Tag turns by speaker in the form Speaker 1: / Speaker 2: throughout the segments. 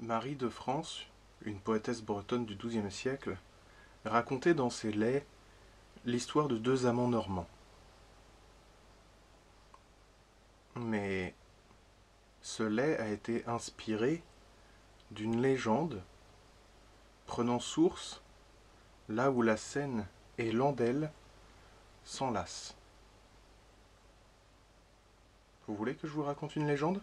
Speaker 1: Marie de France, une poétesse bretonne du XIIe siècle, racontait dans ses laits l'histoire de deux amants normands. Mais ce lait a été inspiré d'une légende prenant source là où la Seine et l'Andelle s'enlacent. Vous voulez que je vous raconte une légende ?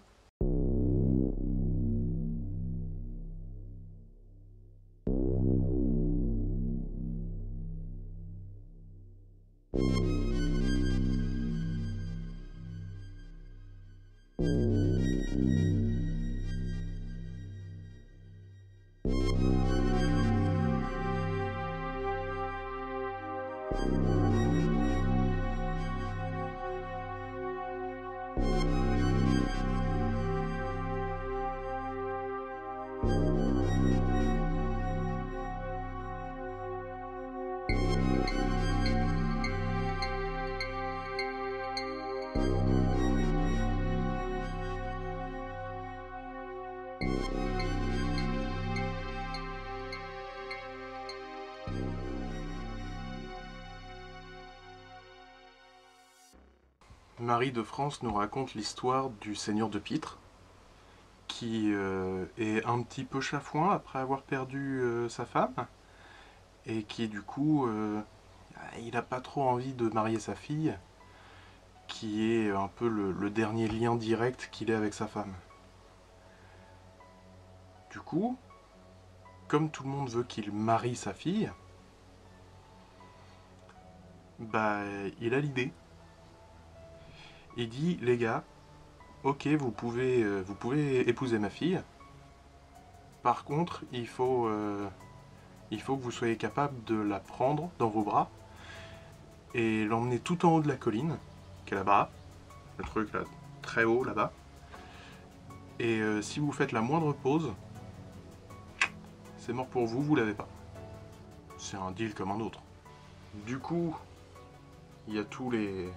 Speaker 1: Marie de France nous raconte l'histoire du seigneur de Pitre, qui est un petit peu chafouin après avoir perdu sa femme, et qui du coup, il n'a pas trop envie de marier sa fille, qui est un peu le dernier lien direct qu'il ait avec sa femme. Du coup, comme tout le monde veut qu'il marie sa fille, il a l'idée. Il dit, les gars, ok, vous pouvez épouser ma fille. Par contre, il faut que vous soyez capable de la prendre dans vos bras et l'emmener tout en haut de la colline, qui est là-bas, le truc là, très haut là-bas. Et si vous faites la moindre pause, c'est mort pour vous, vous l'avez pas. C'est un deal comme un autre. Du coup, il y a tous les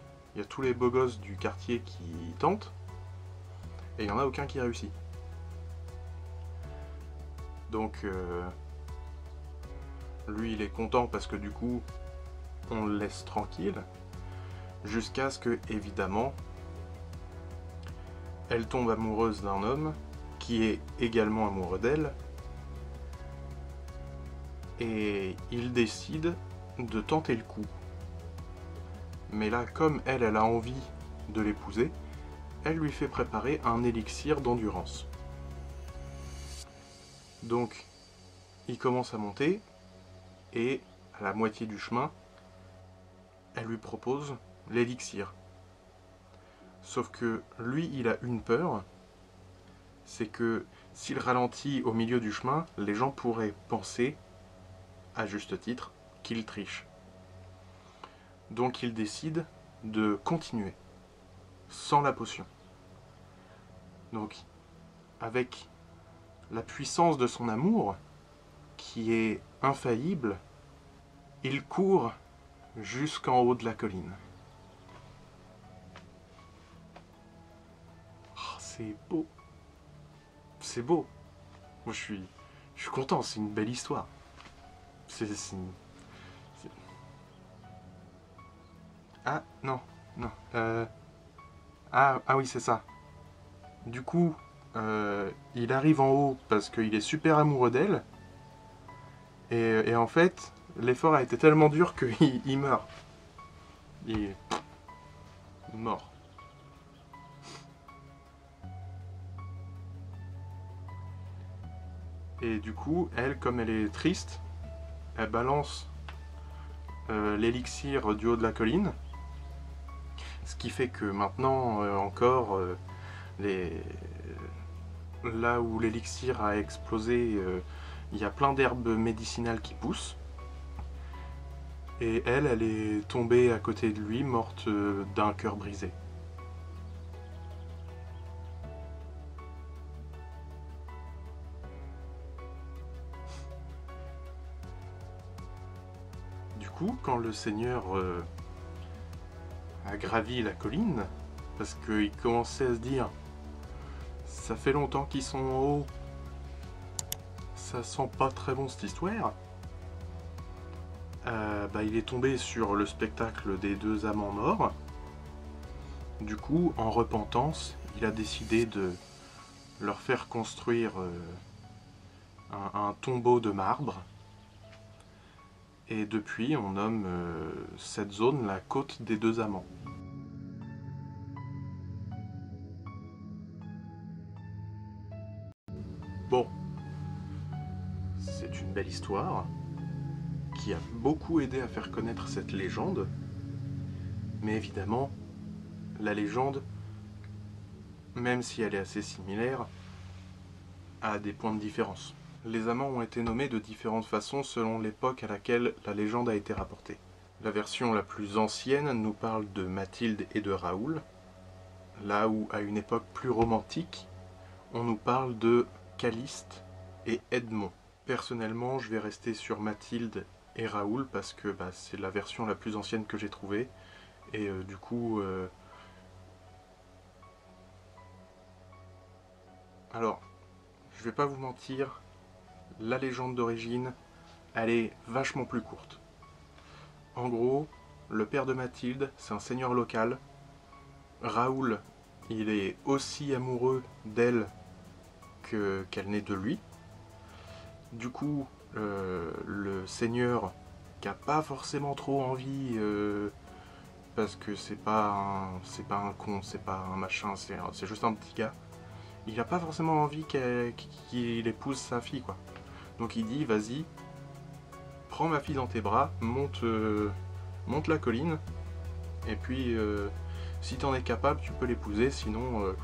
Speaker 1: beaux gosses du quartier qui tentent, et il n'y en a aucun qui réussit. Donc, lui, il est content parce que du coup, on le laisse tranquille, jusqu'à ce que, évidemment, elle tombe amoureuse d'un homme qui est également amoureux d'elle, et il décide de tenter le coup. Mais là, comme elle a envie de l'épouser, elle lui fait préparer un élixir d'endurance. Donc, il commence à monter, et à la moitié du chemin, elle lui propose l'élixir. Sauf que lui, il a une peur, c'est que s'il ralentit au milieu du chemin, les gens pourraient penser, à juste titre, qu'il triche. Donc il décide de continuer, sans la potion. Donc, avec la puissance de son amour, qui est infaillible, il court jusqu'en haut de la colline. Oh, c'est beau. C'est beau. Moi, je suis content, c'est une belle histoire. Ah, non, non. Ah oui, c'est ça. Du coup, il arrive en haut parce qu'il est super amoureux d'elle. Et en fait, l'effort a été tellement dur qu'il meurt. Il est mort. Et du coup, elle, comme elle est triste, elle balance l'élixir du haut de la colline. Ce qui fait que maintenant, encore, là où l'élixir a explosé, il y a plein d'herbes médicinales qui poussent. Et elle est tombée à côté de lui, morte d'un cœur brisé. Du coup, quand le seigneur a gravi la colline, parce qu'il commençait à se dire, ça fait longtemps qu'ils sont en haut, ça sent pas très bon cette histoire. Il est tombé sur le spectacle des deux amants morts. Du coup, en repentance, il a décidé de leur faire construire un tombeau de marbre. Et depuis, on nomme cette zone la côte des deux amants. Bon, c'est une belle histoire qui a beaucoup aidé à faire connaître cette légende. Mais évidemment, la légende, même si elle est assez similaire, a des points de différence. Les amants ont été nommés de différentes façons selon l'époque à laquelle la légende a été rapportée. La version la plus ancienne nous parle de Mathilde et de Raoul, là où, à une époque plus romantique, on nous parle de Caliste et Edmond. Personnellement, je vais rester sur Mathilde et Raoul parce que c'est la version la plus ancienne que j'ai trouvée, et du coup... Alors, je vais pas vous mentir, la légende d'origine, elle est vachement plus courte. En gros, le père de Mathilde, c'est un seigneur local. Raoul, il est aussi amoureux d'elle qu'elle n'est de lui. Du coup, le seigneur, qui a pas forcément trop envie, parce que c'est pas un con, c'est pas un machin, c'est juste un petit gars. Il a pas forcément envie qu'il épouse sa fille, quoi. Donc il dit, vas-y, prends ma fille dans tes bras, monte la colline, et puis si t'en es capable, tu peux l'épouser, sinon...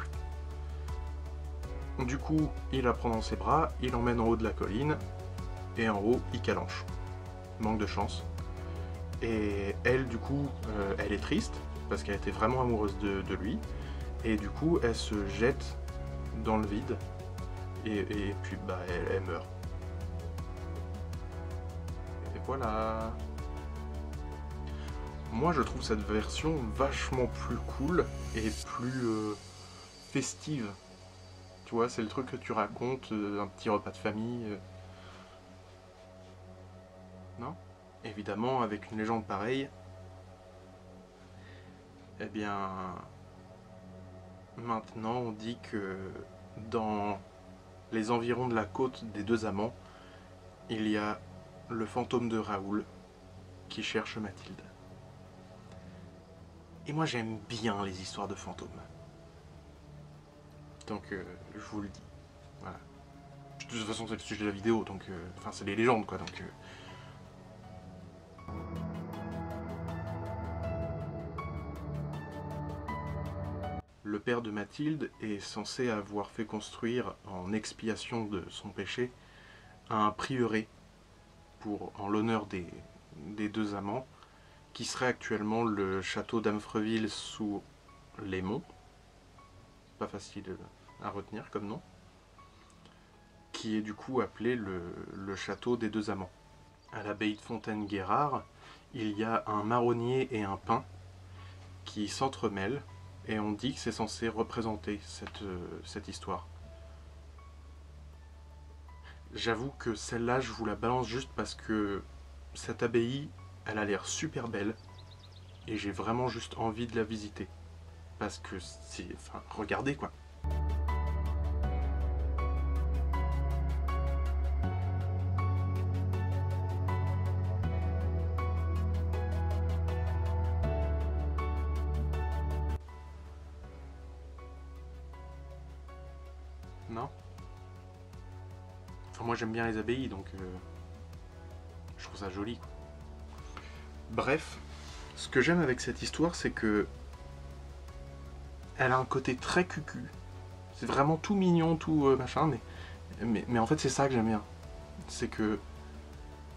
Speaker 1: Du coup, il la prend dans ses bras, il l'emmène en haut de la colline, et en haut, il calanche. Manque de chance. Et elle, du coup, elle est triste, parce qu'elle était vraiment amoureuse de lui, et du coup, elle se jette dans le vide, et puis elle meurt. Et voilà. Moi, je trouve cette version vachement plus cool et plus festive. Tu vois, c'est le truc que tu racontes, un petit repas de famille. Non? Évidemment, avec une légende pareille, eh bien, maintenant on dit que dans les environs de la côte des deux amants, il y a le fantôme de Raoul qui cherche Mathilde. Et moi j'aime bien les histoires de fantômes. Donc je vous le dis. Voilà. De toute façon c'est le sujet de la vidéo, donc enfin c'est les légendes quoi, donc le père de Mathilde est censé avoir fait construire en expiation de son péché un prieuré en l'honneur des deux amants, qui serait actuellement le château d'Amfreville sous les monts. Pas facile à retenir comme nom. Qui est du coup appelé le château des deux amants. À l'abbaye de Fontaine-Guérard, il y a un marronnier et un pin qui s'entremêlent, et on dit que c'est censé représenter cette histoire. J'avoue que celle-là, je vous la balance juste parce que cette abbaye, elle a l'air super belle, et j'ai vraiment juste envie de la visiter. Parce que c'est... Enfin, regardez quoi. Non? Enfin, moi j'aime bien les abbayes, donc je trouve ça joli. Bref, ce que j'aime avec cette histoire, c'est que elle a un côté très cucu. C'est vraiment tout mignon, tout machin, mais en fait c'est ça que j'aime bien. C'est que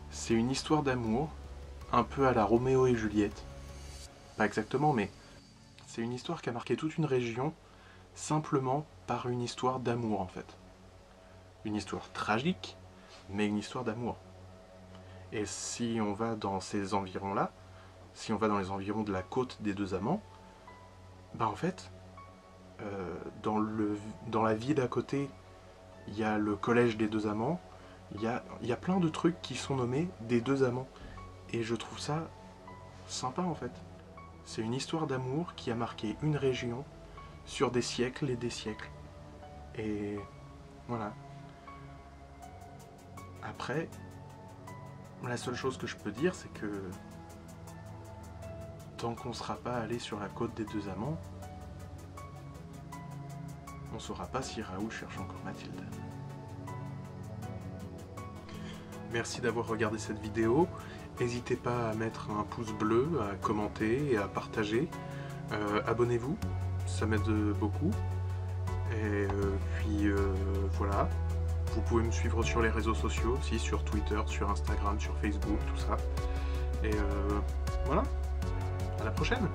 Speaker 1: c'est une histoire d'amour, un peu à la Roméo et Juliette. Pas exactement, mais c'est une histoire qui a marqué toute une région, simplement par une histoire d'amour en fait. Une histoire tragique, mais une histoire d'amour. Et si on va dans ces environs-là, si on va dans les environs de la côte des deux amants, en fait, dans la ville à côté, il y a le collège des deux amants, Il y a plein de trucs qui sont nommés des deux amants. Et je trouve ça sympa en fait. C'est une histoire d'amour qui a marqué une région sur des siècles et des siècles. Et voilà. Après, la seule chose que je peux dire, c'est que tant qu'on ne sera pas allé sur la côte des deux amants, on ne saura pas si Raoul cherche encore Mathilde. Merci d'avoir regardé cette vidéo. N'hésitez pas à mettre un pouce bleu, à commenter et à partager. Abonnez-vous, ça m'aide beaucoup. Et puis voilà. Vous pouvez me suivre sur les réseaux sociaux aussi, sur Twitter, sur Instagram, sur Facebook, tout ça. Et voilà. À la prochaine!